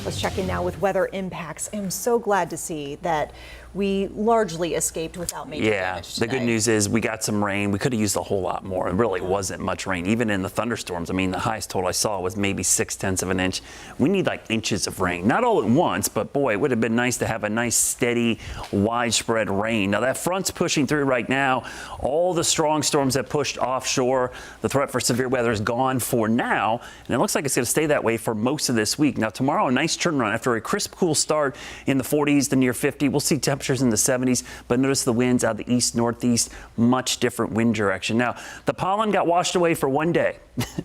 Let's check in now with weather impacts. I'm so glad to see that we largely escaped without major damage today. The good news is we got some rain. We could have used a whole lot more. It really wasn't much rain, even in the thunderstorms. I mean, the highest total I saw was maybe 0.6 of an inch. We need like inches of rain, not all at once, but boy, it would have been nice to have a nice, steady, widespread rain. Now that front's pushing through right now. All the strong storms that pushed offshore, the threat for severe weather is gone for now, and it looks like it's going to stay that way for most of this week. Now tomorrow, a nice turnaround after a crisp, cool start in the 40s to near 50. We'll see temperatures in the 70s, but notice the winds out the east northeast, much different wind direction. Now the pollen got washed away for one day.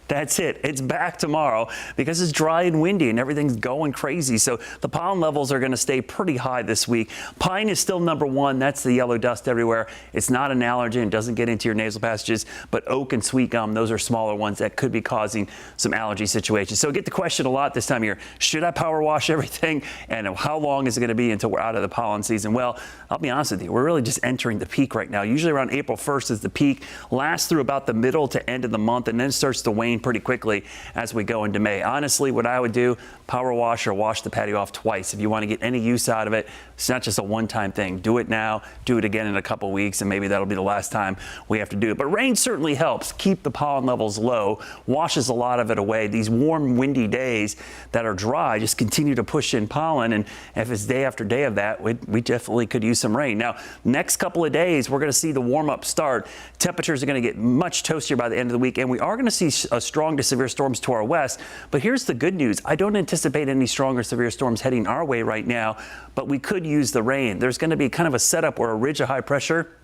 That's it. It's back tomorrow because it's dry and windy and everything's going crazy. So the pollen levels are going to stay pretty high this week. Pine is still number one. That's the yellow dust everywhere. It's not an allergen. It doesn't get into your nasal passages, but oak and sweet gum, those are smaller ones that could be causing some allergy situations. So I get the question a lot this time of year, should I power wash everything? And how long is it going to be until we're out of the pollen season? Well, I'll be honest with you, we're really just entering the peak right now. Usually around April 1st is the peak, lasts through about the middle to end of the month, and then it starts to wane pretty quickly as we go into May. Honestly, what I would do, power wash or wash the patio off twice. If you want to get any use out of it, it's not just a one-time thing. Do it now, do it again in a couple weeks, and maybe that'll be the last time we have to do it. But rain certainly helps keep the pollen levels low, washes a lot of it away. These warm, windy days that are dry just continue to push in pollen, and if it's day after day of that, we definitely could use some rain. Now, next couple of days, we're going to see the warm-up start. Temperatures are going to get much toastier by the end of the week, and we are going to see strong to severe storms to our west. But here's the good news. I don't anticipate any strong or severe storms heading our way right now, but we could use the rain. There's going to be kind of a setup where a ridge of high pressure,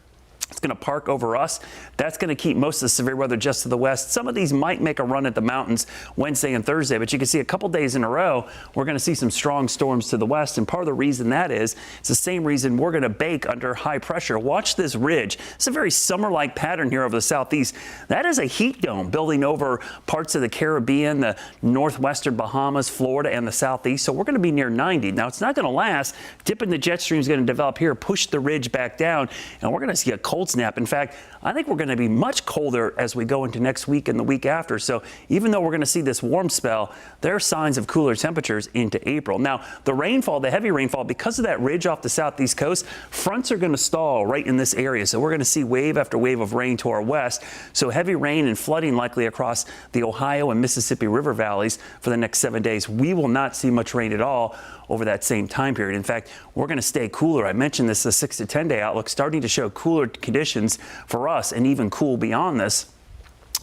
it's going to park over us. That's going to keep most of the severe weather just to the west. Some of these might make a run at the mountains Wednesday and Thursday, but you can see a couple days in a row, we're going to see some strong storms to the west. And part of the reason that is, it's the same reason we're going to bake under high pressure. Watch this ridge. It's a very summer-like pattern here over the southeast. That is a heat dome building over parts of the Caribbean, the northwestern Bahamas, Florida, and the southeast. So we're going to be near 90. Now, it's not going to last. Dip in the jet stream is going to develop here, push the ridge back down, and we're going to see a cold snap. In fact, I think we're going to be much colder as we go into next week and the week after. So even though we're going to see this warm spell, there are signs of cooler temperatures into April. Now, the rainfall, the heavy rainfall, because of that ridge off the southeast coast, fronts are going to stall right in this area. So we're going to see wave after wave of rain to our west. So heavy rain and flooding likely across the Ohio and Mississippi River valleys for the next 7 days. We will not see much rain at all over that same time period. In fact, we're going to stay cooler. I mentioned this, the 6 to 10 day outlook starting to show cooler conditions for us and even cool beyond this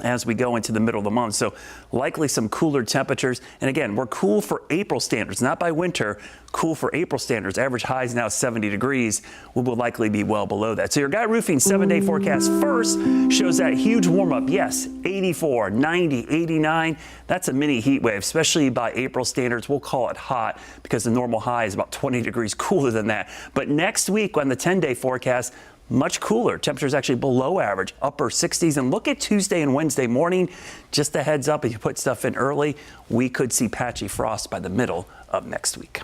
as we go into the middle of the month. So likely some cooler temperatures. And again, we're cool for April standards, not by winter, cool for April standards. Average highs now 70 degrees. We will likely be well below that. So your Guy Roofing 7-day forecast first shows that huge warm up. Yes, 84, 90, 89. That's a mini heat wave, especially by April standards. We'll call it hot because the normal high is about 20 degrees cooler than that. But next week on the 10-day forecast, much cooler. Temperatures actually below average, upper 60s. And look at Tuesday and Wednesday morning. Just a heads up, if you put stuff in early, we could see patchy frost by the middle of next week.